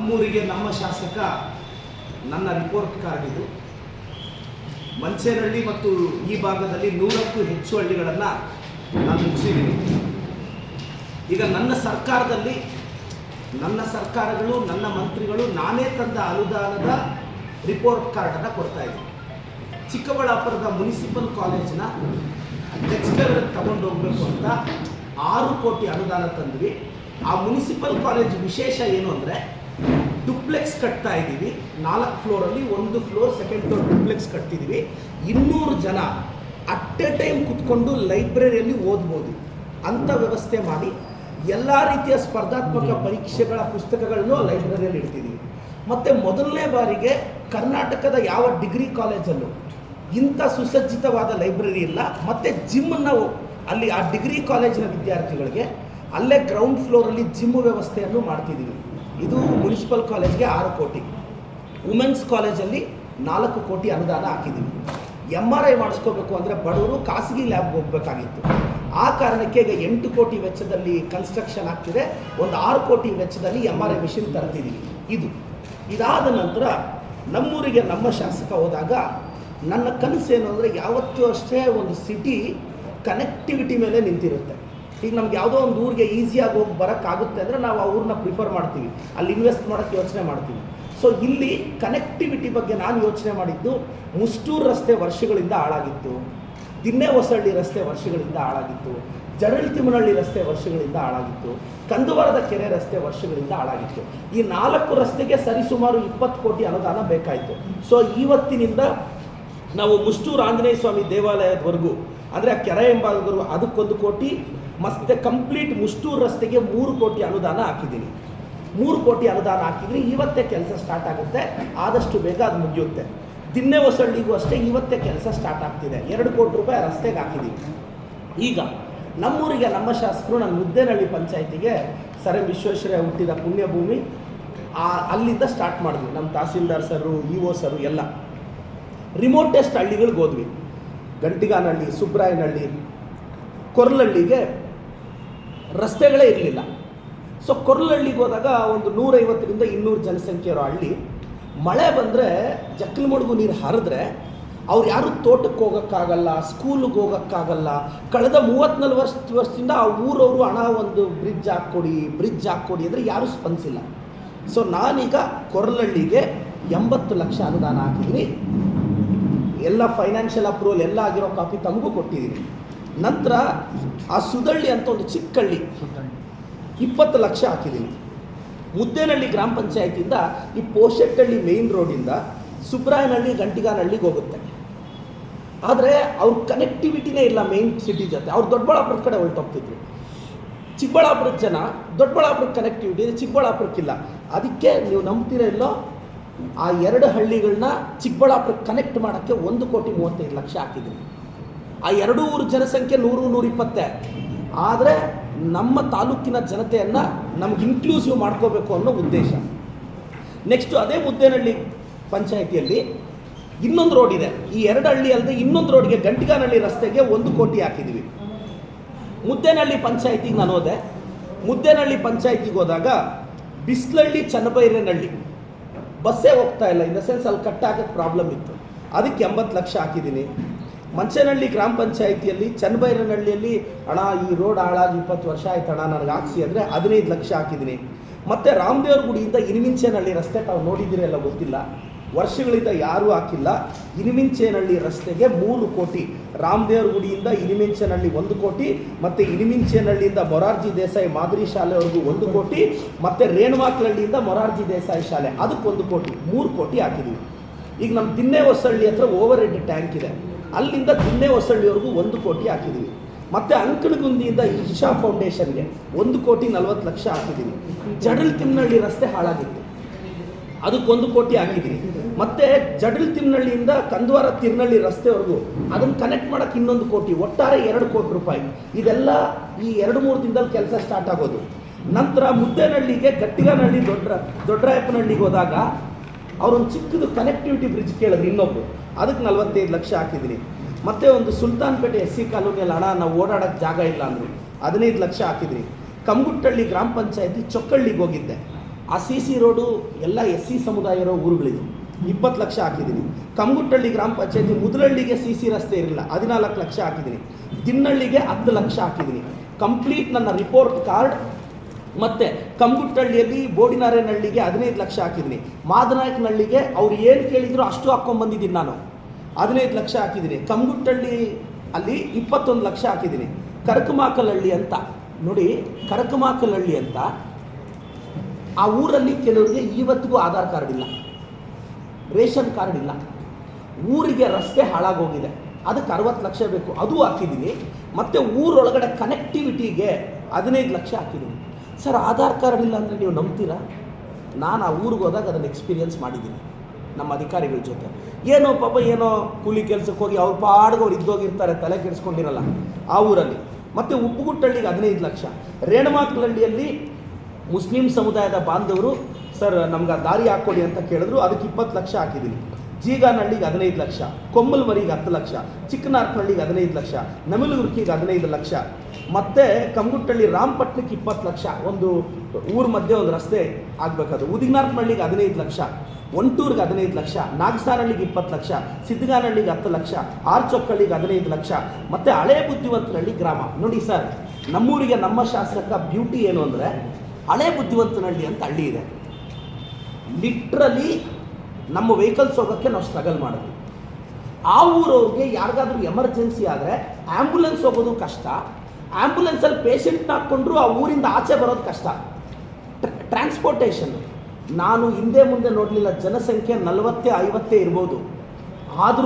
ನಮ್ಮೂರಿಗೆ ನಮ್ಮ ಶಾಸಕ ನನ್ನ ರಿಪೋರ್ಟ್ ಕಾರ್ಡ್ ಇದು. ಮಂಚೇನಹಳ್ಳಿ ಮತ್ತು ಈ ಭಾಗದಲ್ಲಿ 100ಕ್ಕೂ ಹೆಚ್ಚು ಹಳ್ಳಿಗಳನ್ನು ನಾನು ಮುಗಿಸಿದ್ದೀನಿ. ಈಗ ನನ್ನ ಸರ್ಕಾರಗಳು ನನ್ನ ಮಂತ್ರಿಗಳು ನಾನೇ ತಂದ ಅನುದಾನದ ರಿಪೋರ್ಟ್ ಕಾರ್ಡನ್ನು ಕೊಡ್ತಾ ಇದ್ದೀನಿ. ಚಿಕ್ಕಬಳ್ಳಾಪುರದ ಮುನಿಸಿಪಲ್ ಕಾಲೇಜಿನ ನೆಕ್ಸ್ಟ್ ಲೆವೆಲ್ ತಗೊಂಡು ಹೋಗಬೇಕು ಅಂತ 6 ಕೋಟಿ ಅನುದಾನ ತಂದ್ವಿ. ಆ ಮುನಿಸಿಪಲ್ ಕಾಲೇಜ್ ವಿಶೇಷ ಏನು ಅಂದರೆ ಡುಪ್ಲೆಕ್ಸ್ ಕಟ್ತಾ ಇದ್ದೀವಿ. 4 ಫ್ಲೋರಲ್ಲಿ 1 ಫ್ಲೋರ್ ಸೆಕೆಂಡ್ ಫ್ಲೋರ್ ಡುಪ್ಲೆಕ್ಸ್ ಕಟ್ತಿದ್ದೀವಿ. 200 ಜನ ಅಟ್ ಎ ಟೈಮ್ ಕುತ್ಕೊಂಡು ಲೈಬ್ರರಿಯಲ್ಲಿ ಓದ್ಬೋದು ಅಂಥ ವ್ಯವಸ್ಥೆ ಮಾಡಿ ಎಲ್ಲ ರೀತಿಯ ಸ್ಪರ್ಧಾತ್ಮಕ ಪರೀಕ್ಷೆಗಳ ಪುಸ್ತಕಗಳನ್ನು ಲೈಬ್ರರಿಯಲ್ಲಿ ಇಡ್ತಿದ್ದೀವಿ. ಮತ್ತು ಮೊದಲನೇ ಬಾರಿಗೆ ಕರ್ನಾಟಕದ ಯಾವ ಡಿಗ್ರಿ ಕಾಲೇಜಲ್ಲೂ ಇಂಥ ಸುಸಜ್ಜಿತವಾದ ಲೈಬ್ರರಿ ಇಲ್ಲ. ಮತ್ತು ಜಿಮ್ಮನ್ನು ಅಲ್ಲಿ ಆ ಡಿಗ್ರಿ ಕಾಲೇಜಿನ ವಿದ್ಯಾರ್ಥಿಗಳಿಗೆ ಅಲ್ಲೇ ಗ್ರೌಂಡ್ ಫ್ಲೋರಲ್ಲಿ ಜಿಮ್ ವ್ಯವಸ್ಥೆಯನ್ನು ಮಾಡ್ತಿದ್ದೀವಿ. ಇದು ಮುನಿಸಿಪಲ್ ಕಾಲೇಜ್ಗೆ 6 ಕೋಟಿ, ವುಮೆನ್ಸ್ ಕಾಲೇಜಲ್ಲಿ 4 ಕೋಟಿ ಅನುದಾನ ಹಾಕಿದ್ದೀವಿ. MRI ಮಾಡಿಸ್ಕೋಬೇಕು ಅಂದರೆ ಬಡವರು ಖಾಸಗಿ ಲ್ಯಾಬ್ಗೆ ಹೋಗಬೇಕಾಗಿತ್ತು. ಆ ಕಾರಣಕ್ಕೆ ಈಗ 8 ಕೋಟಿ ವೆಚ್ಚದಲ್ಲಿ ಕನ್ಸ್ಟ್ರಕ್ಷನ್ ಆಗ್ತಿದೆ. ಒಂದು 6 ಕೋಟಿ ವೆಚ್ಚದಲ್ಲಿ MRI ಮಿಷಿನ್ ತರ್ತಿದ್ದೀವಿ. ಇದಾದ ನಂತರ ನಮ್ಮೂರಿಗೆ ನಮ್ಮ ಶಾಸಕ ಹೋದಾಗ ನನ್ನ ಕನಸೇನು ಅಂದರೆ ಯಾವತ್ತೂ ಅಷ್ಟೇ ಒಂದು ಸಿಟಿ ಕನೆಕ್ಟಿವಿಟಿ ಮೇಲೆ ನಿಂತಿರುತ್ತೆ. ಈಗ ನಮ್ಗೆ ಯಾವುದೋ ಒಂದು ಊರಿಗೆ ಈಸಿಯಾಗಿ ಹೋಗಿ ಬರೋಕ್ಕಾಗುತ್ತೆ ಅಂದರೆ ನಾವು ಆ ಊರನ್ನ ಪ್ರಿಫರ್ ಮಾಡ್ತೀವಿ, ಅಲ್ಲಿ ಇನ್ವೆಸ್ಟ್ ಮಾಡೋಕ್ಕೆ ಯೋಚನೆ ಮಾಡ್ತೀವಿ. ಸೊ ಇಲ್ಲಿ ಕನೆಕ್ಟಿವಿಟಿ ಬಗ್ಗೆ ನಾನು ಯೋಚನೆ ಮಾಡಿದ್ದು, ಮುಷ್ಟೂರು ರಸ್ತೆ ವರ್ಷಗಳಿಂದ ಹಾಳಾಗಿತ್ತು, ದಿನ್ನೆ ಹೊಸಳ್ಳಿ ರಸ್ತೆ ವರ್ಷಗಳಿಂದ ಹಾಳಾಗಿತ್ತು, ಜರಳ್ತಿಮ್ಮನಹಳ್ಳಿ ರಸ್ತೆ ವರ್ಷಗಳಿಂದ ಹಾಳಾಗಿತ್ತು, ಕಂದುವಾರದ ಕೆರೆ ರಸ್ತೆ ವರ್ಷಗಳಿಂದ ಹಾಳಾಗಿತ್ತು. ಈ 4 ರಸ್ತೆಗೆ ಸರಿಸುಮಾರು 20 ಕೋಟಿ ಅನುದಾನ ಬೇಕಾಯಿತು. ಸೊ ಇವತ್ತಿನಿಂದ ನಾವು ಮುಷ್ಟೂರು ಆಂಜನೇಯ ಸ್ವಾಮಿ ದೇವಾಲಯದವರೆಗೂ ಅಂದರೆ ಆ ಕೆರೆ ಎಂಬಾದವರೆಗೂ ಅದಕ್ಕೊಂದು ಕೋಟಿ, ಮತ್ತು ಕಂಪ್ಲೀಟ್ ಮುಷ್ಟೂರು ರಸ್ತೆಗೆ 3 ಕೋಟಿ ಅನುದಾನ ಹಾಕಿದ್ದೀನಿ. 3 ಕೋಟಿ ಅನುದಾನ ಹಾಕಿದ್ರೆ ಇವತ್ತೇ ಕೆಲಸ ಸ್ಟಾರ್ಟ್ ಆಗುತ್ತೆ, ಆದಷ್ಟು ಬೇಗ ಅದು ಮುಗಿಯುತ್ತೆ. ದಿನ್ನೆ ಹೊಸಳ್ಳಿಗೂ ಅಷ್ಟೇ ಇವತ್ತೇ ಕೆಲಸ ಸ್ಟಾರ್ಟ್ ಆಗ್ತಿದೆ. 2 ಕೋಟಿ ರೂಪಾಯಿ ರಸ್ತೆಗೆ ಹಾಕಿದ್ದೀವಿ. ಈಗ ನಮ್ಮೂರಿಗೆ ನಮ್ಮ ಶಾಸಕರು ನನ್ನ ಮುದ್ದೇನಹಳ್ಳಿ ಪಂಚಾಯತಿಗೆ ಸರ್ ಎಂ ವಿಶ್ವೇಶ್ವರಯ್ಯ ಹುಟ್ಟಿದ ಪುಣ್ಯಭೂಮಿ, ಅಲ್ಲಿಂದ ಸ್ಟಾರ್ಟ್ ಮಾಡಿದ್ವಿ. ನಮ್ಮ ತಹಸೀಲ್ದಾರ್ ಸರು, EO ಸರು ಎಲ್ಲ ರಿಮೋಟೆಸ್ಟ್ ಹಳ್ಳಿಗಳಿಗೆ ಹೋದ್ವಿ. ಗಂಟಿಗಾನಹಳ್ಳಿ, ಸುಬ್ರಾಯನಹಳ್ಳಿ, ಕೊರ್ಲಹಳ್ಳಿಗೆ ರಸ್ತೆಗಳೇ ಇರಲಿಲ್ಲ. ಸೊ ಕೊರ್ಲಹಳ್ಳಿಗೆ ಹೋದಾಗ ಒಂದು 150ರಿಂದ 200 ಜನಸಂಖ್ಯೆ ಇರೋ ಹಳ್ಳಿ. ಮಳೆ ಬಂದರೆ ಜಕ್ಕಲಮಡುಗು ನೀರು ಹರಿದ್ರೆ ಅವ್ರು ಯಾರೂ ತೋಟಕ್ಕೆ ಹೋಗೋಕ್ಕಾಗಲ್ಲ, ಸ್ಕೂಲಿಗೆ ಹೋಗೋಕ್ಕಾಗಲ್ಲ. ಕಳೆದ 34 ವರ್ಷದಿಂದ ಆ ಊರವರು ಹಣ ಒಂದು ಬ್ರಿಡ್ಜ್ ಹಾಕ್ಕೊಡಿ ಅಂದರೆ ಯಾರೂ ಸ್ಪಂದಿಸಿಲ್ಲ. ಸೊ ನಾನೀಗ ಕೊರ್ಲಹಳ್ಳಿಗೆ 80 ಲಕ್ಷ ಅನುದಾನ ಹಾಕಿದ್ದೀನಿ. ಎಲ್ಲ ಫೈನಾನ್ಷಿಯಲ್ ಅಪ್ರೂವಲ್ ಎಲ್ಲ ಆಗಿರೋ ಕಾಪಿ ತಮಗೂ ಕೊಟ್ಟಿದ್ದೀನಿ. ನಂತರ ಆ ಸುದಳ್ಳಿ ಅಂತ ಒಂದು ಚಿಕ್ಕ ಹಳ್ಳಿ 20 ಲಕ್ಷ ಹಾಕಿದ್ದೀನಿ. ಮುದ್ದೇನಹಳ್ಳಿ ಗ್ರಾಮ ಪಂಚಾಯತಿಯಿಂದ ಈ ಪೋಶೆಟ್ಟಹಳ್ಳಿ ಮೇಯ್ನ್ ರೋಡಿಂದ ಸುಬ್ರಾಯನಹಳ್ಳಿ, ಗಂಟಿಗಾನಹಳ್ಳಿಗೆ ಹೋಗುತ್ತೆ. ಆದರೆ ಅವ್ರ ಕನೆಕ್ಟಿವಿಟಿನೇ ಇಲ್ಲ ಮೇಯ್ನ್ ಸಿಟಿ ಜೊತೆ. ಅವ್ರು ದೊಡ್ಡಬಳ್ಳಾಪುರದ ಕಡೆ ಹೊರಟೋಗ್ತಿದ್ರು. ಚಿಕ್ಕಬಳ್ಳಾಪುರದ ಜನ ದೊಡ್ಡಬಳ್ಳಾಪುರಕ್ಕೆ ಕನೆಕ್ಟಿವಿಟಿ ಇದೆ, ಚಿಕ್ಕಬಳ್ಳಾಪುರಕ್ಕಿಲ್ಲ. ಅದಕ್ಕೆ ನೀವು ನಂಬ್ತೀರಾ ಇಲ್ಲೋ, ಆ 2 ಹಳ್ಳಿಗಳನ್ನ ಚಿಕ್ಕಬಳ್ಳಾಪುರಕ್ಕೆ ಕನೆಕ್ಟ್ ಮಾಡೋಕ್ಕೆ 1 ಕೋಟಿ 35 ಲಕ್ಷ ಹಾಕಿದ್ದೀನಿ. ಆ 2 ಊರ ಜನಸಂಖ್ಯೆ 100-120. ಆದರೆ ನಮ್ಮ ತಾಲೂಕಿನ ಜನತೆಯನ್ನು ನಮ್ಗೆ ಇನ್ಕ್ಲೂಸಿವ್ ಮಾಡ್ಕೋಬೇಕು ಅನ್ನೋ ಉದ್ದೇಶ. ನೆಕ್ಸ್ಟು ಅದೇ ಮುದ್ದೇನಹಳ್ಳಿ ಪಂಚಾಯಿತಿಯಲ್ಲಿ ಇನ್ನೊಂದು ರೋಡ್ ಇದೆ. ಈ 2 ಹಳ್ಳಿ ಅಲ್ಲದೆ ಇನ್ನೊಂದು ರೋಡ್ಗೆ ಗಂಟಿಗಾನಹಳ್ಳಿ ರಸ್ತೆಗೆ 1 ಕೋಟಿ ಹಾಕಿದ್ದೀವಿ. ಮುದ್ದೇನಹಳ್ಳಿ ಪಂಚಾಯಿತಿಗೆ ನಾನು ಹೋದೆ. ಮುದ್ದೇನಹಳ್ಳಿ ಪಂಚಾಯಿತಿಗೆ ಹೋದಾಗ ಬಿಸ್ಲಹಳ್ಳಿ, ಚನ್ನಬೈರೇನಹಳ್ಳಿ ಬಸ್ಸೇ ಹೋಗ್ತಾ ಇಲ್ಲ. ಇನ್ ದ ಸೆನ್ಸ್ ಅಲ್ಲಿ ಕಟ್ಟಾಕೋಕ್ಕೆ ಪ್ರಾಬ್ಲಮ್ ಇತ್ತು. ಅದಕ್ಕೆ 80 ಲಕ್ಷ ಹಾಕಿದ್ದೀನಿ. ಮಂಚೇನಹಳ್ಳಿ ಗ್ರಾಮ ಪಂಚಾಯಿತಿಯಲ್ಲಿ ಚನ್ನಬೈರೇನಹಳ್ಳಿಯಲ್ಲಿ ಅಣ್ಣ ಈ ರೋಡ್ ಹಾಳಾಗಿ 20 ವರ್ಷ ಆಯ್ತು ಅಣ್ಣ ನನಗೆ ಹಾಕ್ಸಿ ಅಂದರೆ 15 ಲಕ್ಷ ಹಾಕಿದ್ದೀನಿ. ಮತ್ತು ರಾಮದೇವ್ರ ಗುಡಿಯಿಂದ ಇನಿಮಿಂಚೇನಹಳ್ಳಿ ರಸ್ತೆ ತಾವು ನೋಡಿದ್ದೀರಿ ಎಲ್ಲ ಗೊತ್ತಿಲ್ಲ, ವರ್ಷಗಳಿಂದ ಯಾರೂ ಹಾಕಿಲ್ಲ. ಇನಿಮಿಂಚೇನಹಳ್ಳಿ ರಸ್ತೆಗೆ 3 ಕೋಟಿ, ರಾಮದೇವ್ರ ಗುಡಿಯಿಂದ ಇನಿಮಿಂಚೇನಹಳ್ಳಿ 1 ಕೋಟಿ, ಮತ್ತು ಇನಿಮಿಂಚೇನಹಳ್ಳಿಯಿಂದ ಮೊರಾರ್ಜಿ ದೇಸಾಯಿ ಮಾದರಿ ಶಾಲೆವರೆಗೂ 1 ಕೋಟಿ, ಮತ್ತು ರೇಣುವಾಕನಹಳ್ಳಿಯಿಂದ ಮೊರಾರ್ಜಿ ದೇಸಾಯಿ ಶಾಲೆ ಅದಕ್ಕೆ 1 ಕೋಟಿ, 3 ಕೋಟಿ ಹಾಕಿದ್ದೀವಿ. ಈಗ ನಮ್ಮ ದಿನ್ನೆ ಹೊಸಳ್ಳಿ ಹತ್ರ ಓವರ್ ಹೆಡ್ ಟ್ಯಾಂಕ್ ಇದೆ, ಅಲ್ಲಿಂದ ದಿನ್ನೆ ಹೊಸಳ್ಳಿವರೆಗೂ 1 ಕೋಟಿ ಹಾಕಿದ್ದೀವಿ. ಮತ್ತು ಅಂಕಣಗುಂದಿಯಿಂದ ಇಶಾ ಫೌಂಡೇಶನ್ಗೆ 1 ಕೋಟಿ 40 ಲಕ್ಷ ಹಾಕಿದ್ದೀವಿ. ಜಡಳ್ತಿಮ್ಮನಹಳ್ಳಿ ರಸ್ತೆ ಹಾಳಾಗಿತ್ತು, ಅದಕ್ಕೆ 1 ಕೋಟಿ ಹಾಕಿದ್ದೀವಿ. ಮತ್ತು ಜಡಳ್ತಿಮ್ಮನಹಳ್ಳಿಯಿಂದ ಕಂದುವಾರ ತಿರ್ನಹಳ್ಳಿ ರಸ್ತೆವರೆಗೂ ಅದನ್ನು ಕನೆಕ್ಟ್ ಮಾಡೋಕ್ಕೆ 1 ಕೋಟಿ, ಒಟ್ಟಾರೆ 2 ಕೋಟಿ ರೂಪಾಯಿ. ಇದೆಲ್ಲ ಈ 2-3 ದಿನದಲ್ಲಿ ಕೆಲಸ ಸ್ಟಾರ್ಟ್ ಆಗೋದು. ನಂತರ ಮುದ್ದೇನಹಳ್ಳಿಗೆ ಗಟ್ಟಿಗಾನಹಳ್ಳಿ ದೊಡ್ಡರಾಯಪ್ಪನಹಳ್ಳಿಗೆ ಹೋದಾಗ ಅವರೊಂದು ಚಿಕ್ಕದು ಕನೆಕ್ಟಿವಿಟಿ ಬ್ರಿಡ್ಜ್ ಕೇಳಿದ್ರು ಇನ್ನೊಬ್ಬರು, ಅದಕ್ಕೆ 45 ಲಕ್ಷ ಹಾಕಿದ್ದೀನಿ. ಮತ್ತು ಒಂದು ಸುಲ್ತಾನ್ಪೇಟೆ SC ಕಾಲೋನಿಯಲ್ಲಿ ಹಣ ನಾವು ಓಡಾಡೋಕ್ಕೆ ಜಾಗ ಇಲ್ಲ ಅಂದರು, 15 ಲಕ್ಷ ಹಾಕಿದ್ರಿ. ಕಮ್ಗುಟ್ಟಹಳ್ಳಿ ಗ್ರಾಮ ಪಂಚಾಯತಿ ಚೊಕ್ಕಳ್ಳಿಗೆ ಹೋಗಿದ್ದೆ, ಆ ಸಿ ಸಿ ರೋಡು ಎಲ್ಲ SC ಸಮುದಾಯ ಇರೋ ಊರುಗಳಿದು, 20 ಲಕ್ಷ ಹಾಕಿದ್ದೀನಿ. ಕಮ್ಮಗುಟ್ಟಳ್ಳಿ ಗ್ರಾಮ ಪಂಚಾಯತಿ ಮುದಲಹಳ್ಳಿಗೆ CC ರಸ್ತೆ ಇರಲಿಲ್ಲ, 14 ಲಕ್ಷ ಹಾಕಿದ್ದೀನಿ. ದಿನ್ನಹಳ್ಳಿಗೆ 10 ಲಕ್ಷ ಹಾಕಿದ್ದೀನಿ. ಕಂಪ್ಲೀಟ್ ನನ್ನ ರಿಪೋರ್ಟ್ ಕಾರ್ಡ್. ಮತ್ತು ಕಮ್ಮಗುಟ್ಟಳ್ಳಿಯಲ್ಲಿ ಬೋಡಿನಾರೇನಹಳ್ಳಿಗೆ 15 ಲಕ್ಷ ಹಾಕಿದ್ದೀನಿ. ಮಾದನಾಯಕನಹಳ್ಳಿಗೆ ಅವ್ರು ಏನು ಕೇಳಿದ್ರು ಅಷ್ಟು ಹಾಕ್ಕೊಂಡ್ಬಂದಿದ್ದೀನಿ ನಾನು, 15 ಲಕ್ಷ ಹಾಕಿದ್ದೀನಿ. ಕಮ್ಮಗುಟ್ಟಳ್ಳಿ ಅಲ್ಲಿ 21 ಲಕ್ಷ ಹಾಕಿದ್ದೀನಿ. ಕರಕಮಾಕಲಹಳ್ಳಿ ಅಂತ ನೋಡಿ, ಕರಕಮಾಕಲಹಳ್ಳಿ ಅಂತ ಆ ಊರಲ್ಲಿ ಕೆಲವರಿಗೆ ಇವತ್ತಿಗೂ ಆಧಾರ್ ಕಾರ್ಡ್ ಇಲ್ಲ, ರೇಷನ್ ಕಾರ್ಡ್ ಇಲ್ಲ, ಊರಿಗೆ ರಸ್ತೆ ಹಾಳಾಗೋಗಿದೆ, ಅದಕ್ಕೆ 60 ಲಕ್ಷ ಬೇಕು, ಅದು ಹಾಕಿದ್ದೀನಿ. ಮತ್ತು ಊರೊಳಗಡೆ ಕನೆಕ್ಟಿವಿಟಿಗೆ 15 ಲಕ್ಷ ಹಾಕಿದ್ದೀನಿ. ಸರ್, ಆಧಾರ್ ಕಾರ್ಡ್ ಇಲ್ಲ ಅಂದರೆ ನೀವು ನಂಬ್ತೀರಾ? ನಾನು ಆ ಊರಿಗೆ ಹೋದಾಗ ಅದನ್ನು ಎಕ್ಸ್ಪೀರಿಯನ್ಸ್ ಮಾಡಿದ್ದೀನಿ ನಮ್ಮ ಅಧಿಕಾರಿಗಳ ಜೊತೆ. ಏನೋ ಪಾಪ ಏನೋ ಕೂಲಿ ಕೆಲಸಕ್ಕೆ ಹೋಗಿ ಅವ್ರ ಪಾಡ್ಗೆ ಅವ್ರು ಇದ್ದೋಗಿರ್ತಾರೆ, ತಲೆ ಕೆಡಿಸ್ಕೊಂಡಿರಲ್ಲ ಆ ಊರಲ್ಲಿ. ಮತ್ತು ಉಪ್ಪುಗುಟ್ಟಹಳ್ಳಿಗೆ 15 ಲಕ್ಷ. ರೇಣಮಾಕಲಹಳ್ಳಿಯಲ್ಲಿ ಮುಸ್ಲಿಂ ಸಮುದಾಯದ ಬಾಂಧವರು ಸರ್ ನಮ್ಗೆ ದಾರಿ ಹಾಕ್ಕೊಡಿ ಅಂತ ಕೇಳಿದ್ರು, ಅದಕ್ಕೆ 20 ಲಕ್ಷ ಹಾಕಿದ್ದೀನಿ. ಜೀಗಾನಹಳ್ಳಿಗೆ 15 ಲಕ್ಷ, ಕೊಮ್ಮಲ್ಮರಿಗೆ 10 ಲಕ್ಷ, ಚಿಕ್ಕನಾರ್ಕನಹಳ್ಳಿಗೆ 15 ಲಕ್ಷ, ನಮಿಲುಗುರ್ಕಿಗೆ 15 ಲಕ್ಷ, ಮತ್ತು ಕಮ್ಮಗುಟ್ಟಳ್ಳಿ ರಾಮಪಟ್ಟಣಕ್ಕೆ 20 ಲಕ್ಷ, ಒಂದು ಊರ ಮಧ್ಯೆ ಒಂದು ರಸ್ತೆ ಆಗಬೇಕದು. ಉದಿಗನಾರ್ಕನಹಳ್ಳಿಗೆ 15 ಲಕ್ಷ, ಒಂಟೂರಿಗೆ 15 ಲಕ್ಷ, ನಾಗಸಾನಹಳ್ಳಿಗೆ 20 ಲಕ್ಷ, ಸಿದ್ಧಗಾನಹಳ್ಳಿಗೆ 10 ಲಕ್ಷ, ಆರ್ಚೊಕ್ಕಳ್ಳಿಗೆ 15 ಲಕ್ಷ, ಮತ್ತು ಹಳೆ ಬುದ್ಧಿವಂತನಹಳ್ಳಿ ಗ್ರಾಮ. ನೋಡಿ ಸರ್, ನಮ್ಮೂರಿಗೆ ನಮ್ಮ ಶಾಸಕ ಬ್ಯೂಟಿ ಏನು ಅಂದರೆ, ಹಳೆ ಬುದ್ಧಿವಂತನಹಳ್ಳಿ ಅಂತ ಹಳ್ಳಿ ಇದೆ. ಲಿಟ್ರಲಿ ನಮ್ಮ ವೆಹಿಕಲ್ಸ್ ಹೋಗೋಕ್ಕೆ ನಾವು ಸ್ಟ್ರಗಲ್ ಮಾಡಿದ್ವಿ. ಆ ಊರವ್ರಿಗೆ ಯಾರಿಗಾದ್ರೂ ಎಮರ್ಜೆನ್ಸಿ ಆದರೆ ಆ್ಯಂಬುಲೆನ್ಸ್ ಹೋಗೋದು ಕಷ್ಟ, ಆ್ಯಂಬುಲೆನ್ಸಲ್ಲಿ ಪೇಷಂಟ್ನ ಹಾಕ್ಕೊಂಡ್ರು ಆ ಊರಿಂದ ಆಚೆ ಬರೋದು ಕಷ್ಟ. ಟ್ರಾನ್ಸ್ಪೋರ್ಟೇಷನ್ ನಾನು ಹಿಂದೆ ಮುಂದೆ ನೋಡಲಿಲ್ಲ, ಜನಸಂಖ್ಯೆ 40-50 ಇರ್ಬೋದು, ಆದರೂ